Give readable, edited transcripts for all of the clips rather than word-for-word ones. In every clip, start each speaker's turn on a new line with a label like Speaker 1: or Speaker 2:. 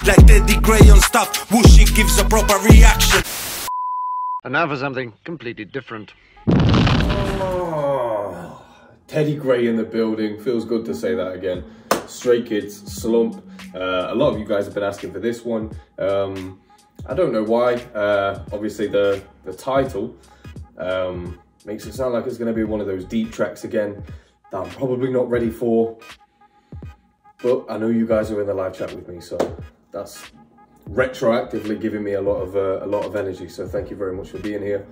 Speaker 1: like TeddyGrey on stuff. Whooshy gives a proper reaction.
Speaker 2: And now for something completely different.
Speaker 3: Oh, TeddyGrey in the building. Feels good to say that again. Stray Kids, Slump. A lot of you guys have been asking for this one. I don't know why. Obviously the title makes it sound like it's going to be one of those deep tracks again that I'm probably not ready for. But I know you guys are in the live chat with me, so that's retroactively giving me a lot of energy. So thank you very much for being here.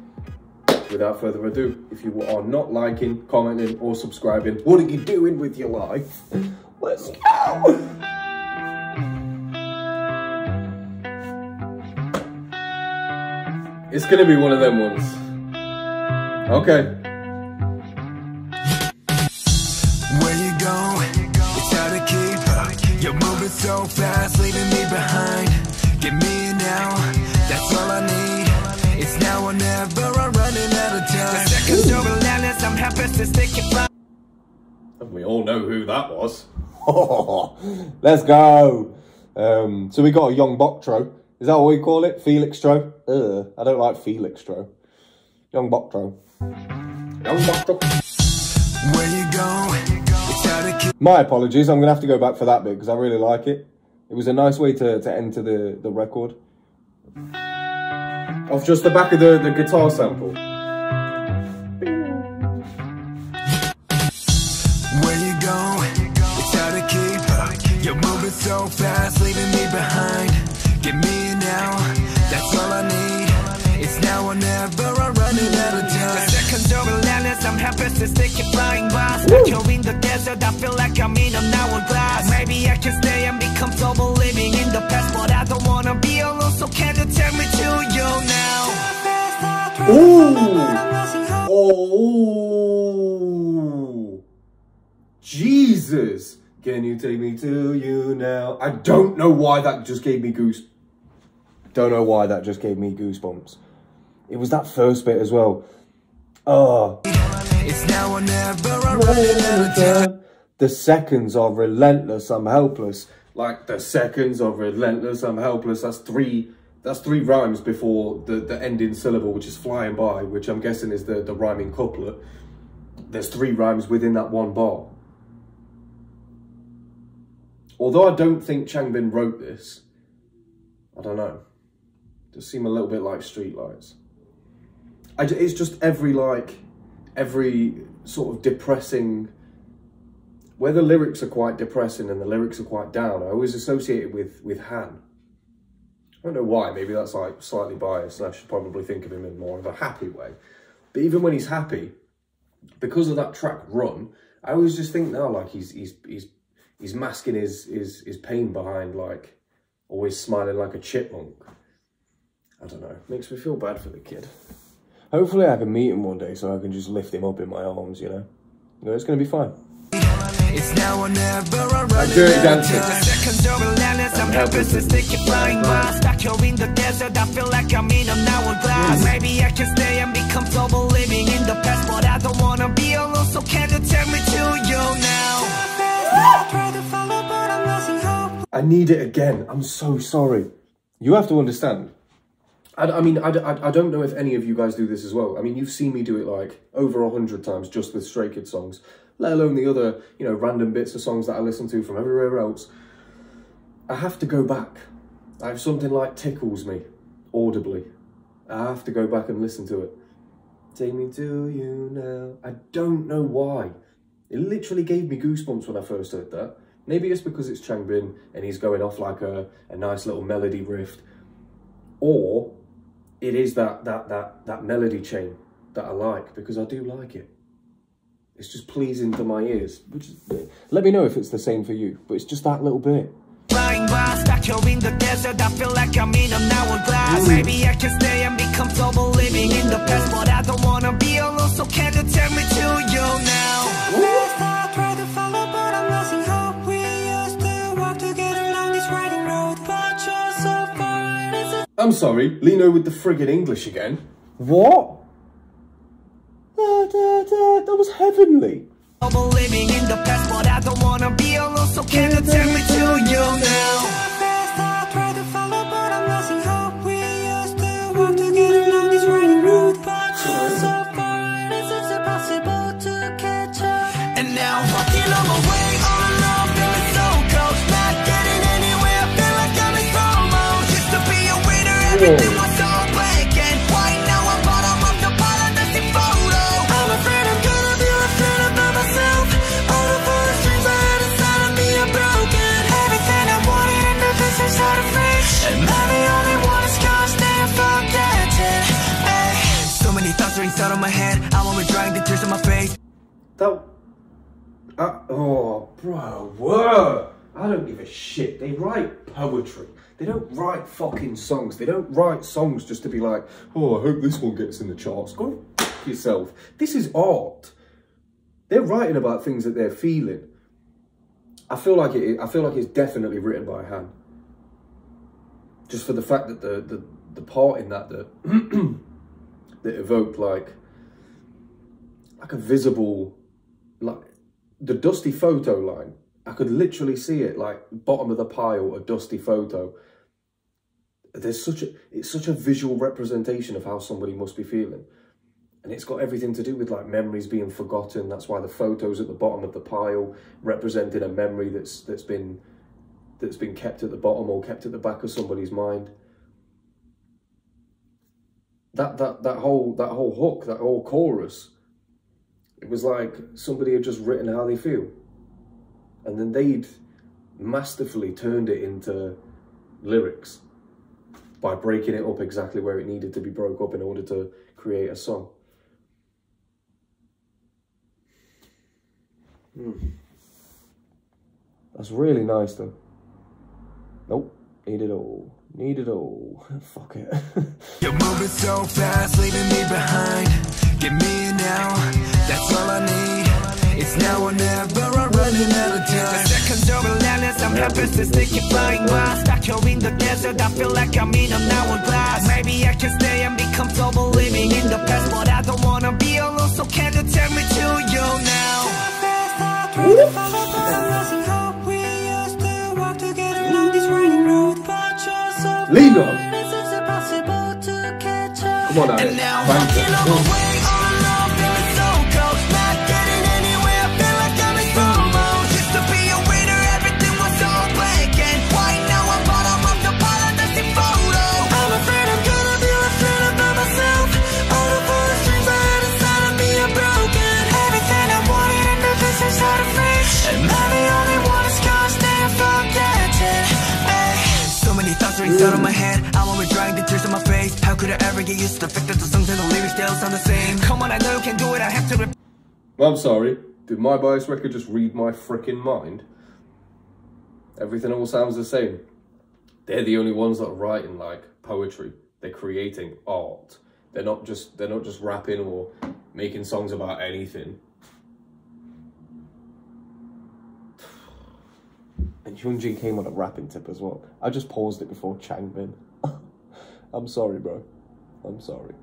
Speaker 3: Without further ado, if you are not liking, commenting, or subscribing, what are you doing with your life? Let's go! It's gonna be one of them ones. Okay.
Speaker 4: Where you go? It's hard to keep. You're moving so fast, leaving me behind. Give me now, that's all I need. It's now or never, I'm running out of time. The seconds are relentless, I'm happy to stick it by.
Speaker 3: We all know who that was. Let's go. So we got a young Boctro. Is that what we call it? Felixtro? I don't like Felixtro. Young Boctro. Young Boctro.
Speaker 4: Where you go? It's hard to keep.
Speaker 3: My apologies, I'm going to have to go back for that bit because I really like it. It was a nice way to enter the record. Off just the back of the guitar sample.
Speaker 4: Where you go? It's hard to keep. You're moving so fast, leaving me behind. Give me now, that's all I need. It's now or never, I'm running out of time. The seconds are relentless, I'm happy to stick it flying by. Stuck here in the desert, I feel like I'm in an hourglass. Maybe I can stay and be comfortable living in the past, but I don't wanna be alone, so can you tell me to you now?
Speaker 3: Ooh! Oh! Jesus! Can you take me to you now? I don't know why that just gave me goosebumps. Don't know why that just gave me goosebumps. It was that first bit as well. Oh.
Speaker 4: It's now or never, I'm running out of time.
Speaker 3: The seconds are relentless, I'm helpless. Like, the seconds are relentless, I'm helpless. That's three rhymes before the ending syllable, which is flying by, which I'm guessing is the rhyming couplet. There's 3 rhymes within that one bar. Although I don't think Changbin wrote this, I don't know. Does seem a little bit like Streetlights. It's just every sort of depressing, where the lyrics are quite depressing and the lyrics are quite down, I always associate it with Han. I don't know why, maybe that's like slightly biased and I should probably think of him in more of a happy way. But even when he's happy, because of that track Run, I always just think now like he's masking his pain behind like always smiling like a chipmunk. I don't know, makes me feel bad for the kid. Hopefully I can meet him one day so I can just lift him up in my arms, you know. It's going to be fine.
Speaker 4: It's now or never, I'm running
Speaker 3: dirty
Speaker 4: out of
Speaker 3: dancing.
Speaker 4: time. The seconds are relentless, I'm happy to stick it flying by. Stuck here in the desert, I feel like I'm in an hourglass. Maybe I can stay and be comfortable living in the past, but I don't wanna be alone, so can you tell me to you now?
Speaker 3: I need it again. I'm so sorry. You have to understand. I mean, I don't know if any of you guys do this as well. I mean, you've seen me do it like over 100 times just with Stray Kids songs, let alone the other, you know, random bits of songs that I listen to from everywhere else. I have to go back. I have something like tickles me audibly. I have to go back and listen to it. Take me to you now. I don't know why. It literally gave me goosebumps when I first heard that. Maybe it's because it's Changbin and he's going off like a nice little melody riff. Or it is that melody chain that I like, because I do like it. It's just pleasing to my ears. Let me know if it's the same for you, but it's just that little bit.
Speaker 4: Flying by, stuck here in the desert, I feel like I'm in an hourglass. Maybe I can stay and be comfortable living in the past, but I don't wanna be alone, so can you tell me to you now?
Speaker 3: I'm sorry, Lino with the friggin' English again. What? That was heavenly.
Speaker 4: Living in the past, but I don't wanna be alone, so can you tell me to you now? everything was so black and white. Now I'm bottom of the pile, that's in photo. I'm afraid I'm gonna be afraid about myself. All the first dreams I had inside of me are broken. Everything I wanted in the distance out of reach, and now the only one is gonna stay and forget it. Hey. So many thoughts are inside of my head. I'm always drying the tears on my face.
Speaker 3: Oh, bro, whoa. I don't give a shit. They write poetry. They don't write fucking songs. They don't write songs just to be like, oh, I hope this one gets in the charts. Go f yourself. This is art. They're writing about things that they're feeling. I feel like it's definitely written by hand. Just for the fact that the part in that that evoked like a visible, like the dusty photo line. I could literally see it, like bottom of the pile, a dusty photo. It's such a visual representation of how somebody must be feeling. And it's got everything to do with like memories being forgotten. That's why the photo's at the bottom of the pile, representing a memory that's been kept at the bottom or kept at the back of somebody's mind. That whole hook, that whole chorus, it was like somebody had just written how they feel. And then they'd masterfully turned it into lyrics by breaking it up exactly where it needed to be broke up in order to create a song. That's really nice though. Nope, need it all. Need it all. Fuck it.
Speaker 4: You're moving so fast, leaving me behind. Get me now, that's all I need. It's now or never, I'm running out of time. The seconds are relentless, I'm helpless, keep flying by. Stuck here in the desert, I feel like I'm in an hourglass. Maybe I can stay and be comfortable living in the past, but I don't wanna be alone, so can you tell me to you now?
Speaker 3: Lean on. Come on, Alex.
Speaker 4: Out of my head, I'm always drying the tears on my face. How could I ever get used to the fact that the songs and the lyrics still sound the same? Come on, I know you can do it, I have to
Speaker 3: I'm sorry, did my bias record just read my frickin' mind? Everything all sounds the same. They're the only ones that are writing like poetry. They're creating art. They're not just rapping or making songs about anything. And Hyunjin came on a rapping tip as well. I just paused it before Changbin. I'm sorry, bro. I'm sorry.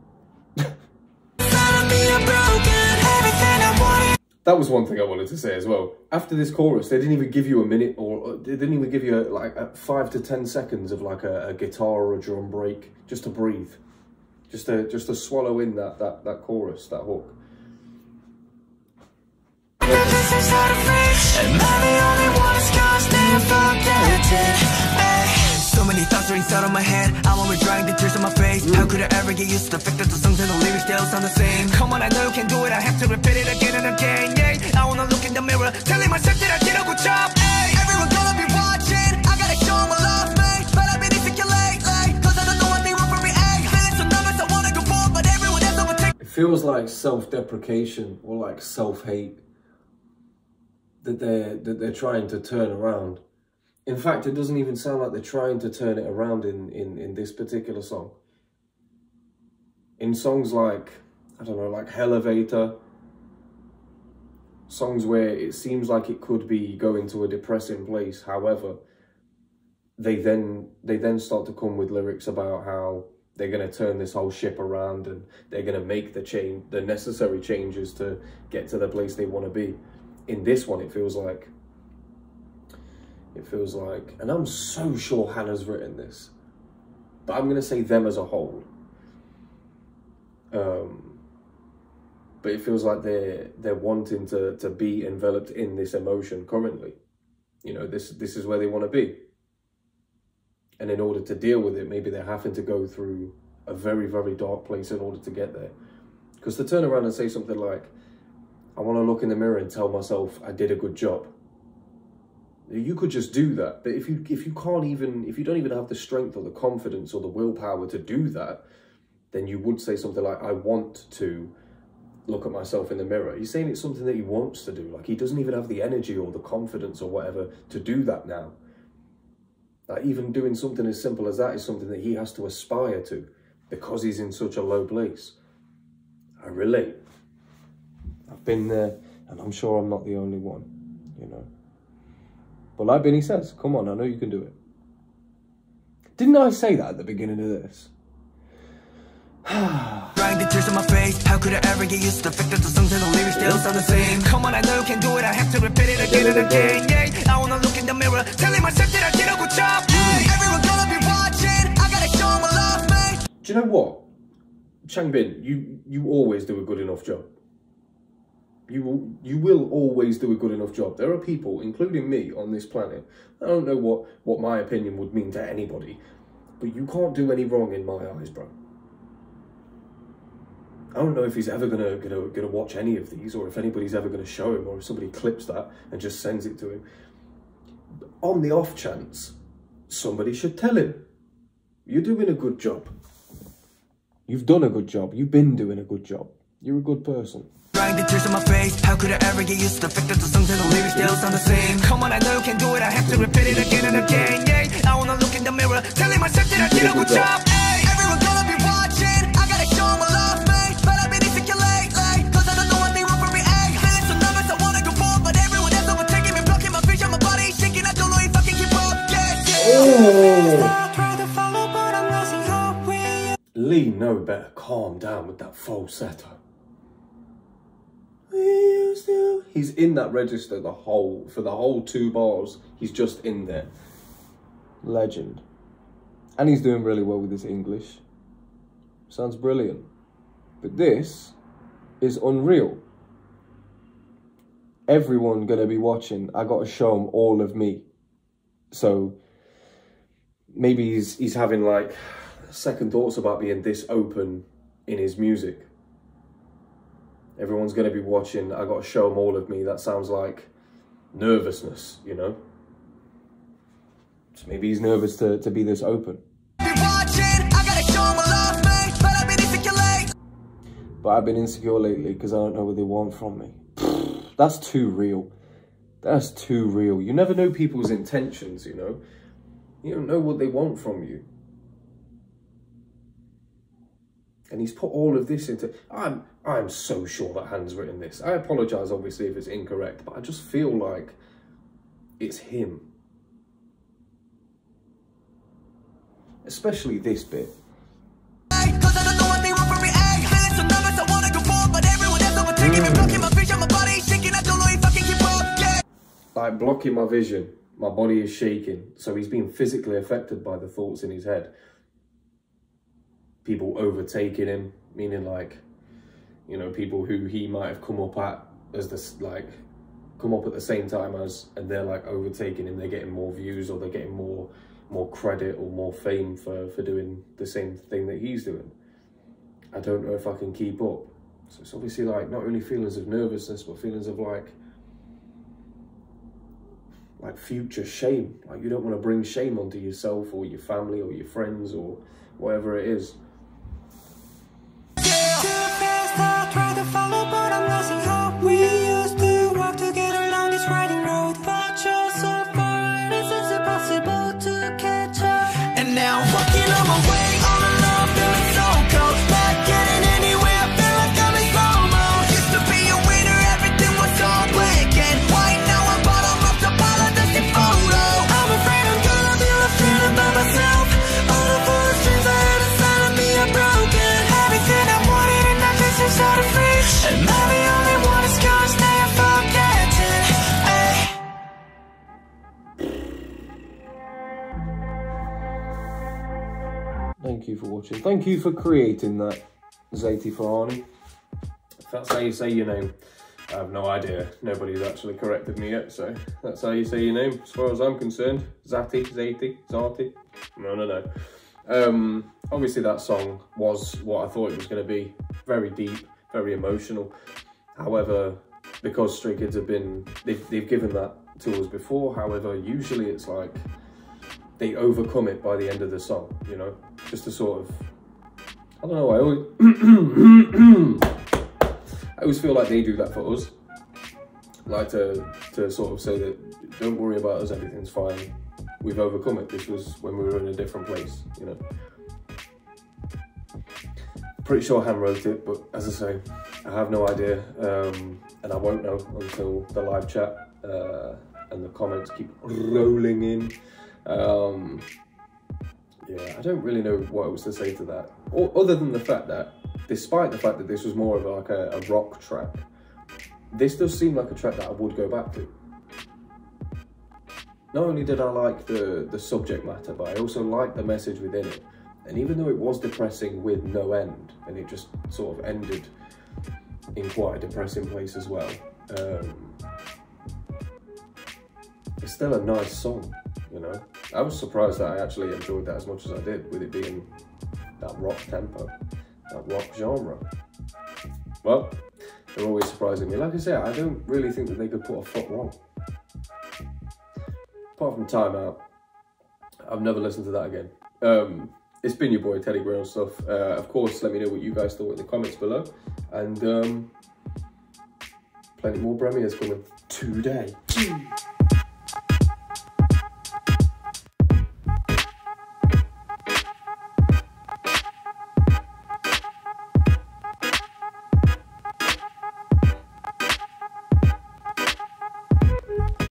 Speaker 3: That was one thing I wanted to say as well. After this chorus, they didn't even give you a minute, or they didn't even give you like 5 to 10 seconds of like a guitar or a drum break, just to breathe, just to swallow in that chorus, that hook.
Speaker 4: So many thoughts are inside of my head. I'm always drying the tears on my face. How could I ever get used to the fact that the songs and the lyrics still sound the same? Come on, I know you can do it, I have to repeat it again and again. Yeah, I wanna look in the mirror, telling myself that I did a good job. Hey, everyone gonna be watching, I gotta show them what love me. But I've been insecure lately, cause I don't know what they want from me. Hey, feeling so nervous, I wanna go forward, but everyone else overtakes.
Speaker 3: It feels like self-deprecation or like self-hate that they're trying to turn around. In fact, it doesn't even sound like they're trying to turn it around in this particular song. In songs like, I don't know, like Elevator, songs where it seems like it could be going to a depressing place. However, they then start to come with lyrics about how they're going to turn this whole ship around and they're going to make the necessary changes to get to the place they want to be. In this one, it feels like, and I'm so sure Hannah's written this, but I'm going to say them as a whole. But it feels like they're wanting to be enveloped in this emotion currently. You know, this is where they want to be. And in order to deal with it, maybe they're having to go through a very, very dark place in order to get there. Because to turn around and say something like, I want to look in the mirror and tell myself I did a good job. You could just do that. But if you don't even have the strength or the confidence or the willpower to do that, then you would say something like, I want to look at myself in the mirror. He's saying it's something that he wants to do. Like, he doesn't even have the energy or the confidence or whatever to do that now. Like, even doing something as simple as that is something that he has to aspire to because he's in such a low place. I relate. I've been there, and I'm sure I'm not the only one, you know. But like Benny says, come on, I know you can do it. Didn't I say that at the beginning of this?
Speaker 4: Crying the tears on my face. How could I ever get used to the fact that the songs and the lyrics still sound the same? Come on, I know you can do it. I have to repeat it again and again. Yeah, I wanna look in the mirror, telling myself that I did a good job. Yeah, everyone gonna be watching. I gotta show them I love me.
Speaker 3: Do you know what, Changbin? You always do a good enough job. You will always do a good enough job. There are people, including me, on this planet. I don't know what my opinion would mean to anybody, but you can't do any wrong in my eyes, bro. I don't know if he's ever gonna watch any of these, or if anybody's ever gonna show him, or if somebody clips that and just sends it to him. But on the off chance, somebody should tell him, you're doing a good job. You've done a good job. You've been doing a good job. You're a good person.
Speaker 4: Crying the tears on my face. How could I ever get used to the fact that the songs and the lyrics still sound the same? Come on, I know you can do it. I have to repeat it again and again. Yeah, I wanna look in the mirror, telling myself that I did a good job. Hey, everyone gonna be watching. I gotta show them I love me, but I've been insecure lately, 'cause I don't know what they want from me. Hey, feeling so nervous, I wanna go forward, but everyone else overtaking me, blocking my vision, my body shaking. I don't know if I can keep up.
Speaker 3: Lee, no better calm down with that falsetto. He's in that register for the whole 2 bars. He's just in there. Legend. And he's doing really well with his English. Sounds brilliant. But this is unreal. Everyone gonna be watching. I gotta show them all of me. So maybe he's having like second thoughts about being this open in his music. Everyone's going to be watching. I got to show them all of me. That sounds like nervousness, you know? So maybe he's nervous to be this open. But I've been insecure lately because I don't know what they want from me. That's too real. That's too real. You never know people's intentions, you know? You don't know what they want from you. And he's put all of this into... I'm so sure that Han's written this. I apologise, obviously, if it's incorrect, but I just feel like it's him. Especially this bit. Like, blocking my vision. My body is shaking. So he's being physically affected by the thoughts in his head. People overtaking him, meaning like, you know, people who he might have come up at as this, like, come up at the same time as, and they're like overtaking him. They're getting more views, or they're getting more credit or more fame for doing the same thing that he's doing. I don't know if I can keep up. So it's obviously like not only feelings of nervousness, but feelings of like future shame. Like, you don't want to bring shame onto yourself or your family or your friends or whatever it is. Thank you for watching. Thank you for creating that, Zaiti Farhani. If that's how you say your name. I have no idea. Nobody's actually corrected me yet, so that's how you say your name, as far as I'm concerned. Zati, Zati, Zati. No. Obviously that song was what I thought it was going to be. Very deep, very emotional. However, because Stray Kids have been, they've given that to us before. However, usually it's like they overcome it by the end of the song, you know, just to sort of, I don't know, I always feel like they do that for us. Like to sort of say that, don't worry about us, everything's fine. We've overcome it. This was when we were in a different place, you know. Pretty sure Han wrote it, but as I say, I have no idea, and I won't know until the live chat and the comments keep rolling in. Yeah, I don't really know what else to say to that, other than the fact that, despite the fact that this was more of like a rock track, this does seem like a track that I would go back to. Not only did I like the subject matter, but I also liked the message within it. And even though it was depressing with no end, and it just sort of ended in quite a depressing place as well, it's still a nice song, you know. I was surprised that I actually enjoyed that as much as I did, with it being that rock tempo, that rock genre. Well, they're always surprising me. Like I said, I don't really think that they could put a foot wrong. Apart from Time Out, I've never listened to that again. It's been your boy TeddyGrey and stuff. Of course, let me know what you guys thought in the comments below. And plenty more premieres coming today.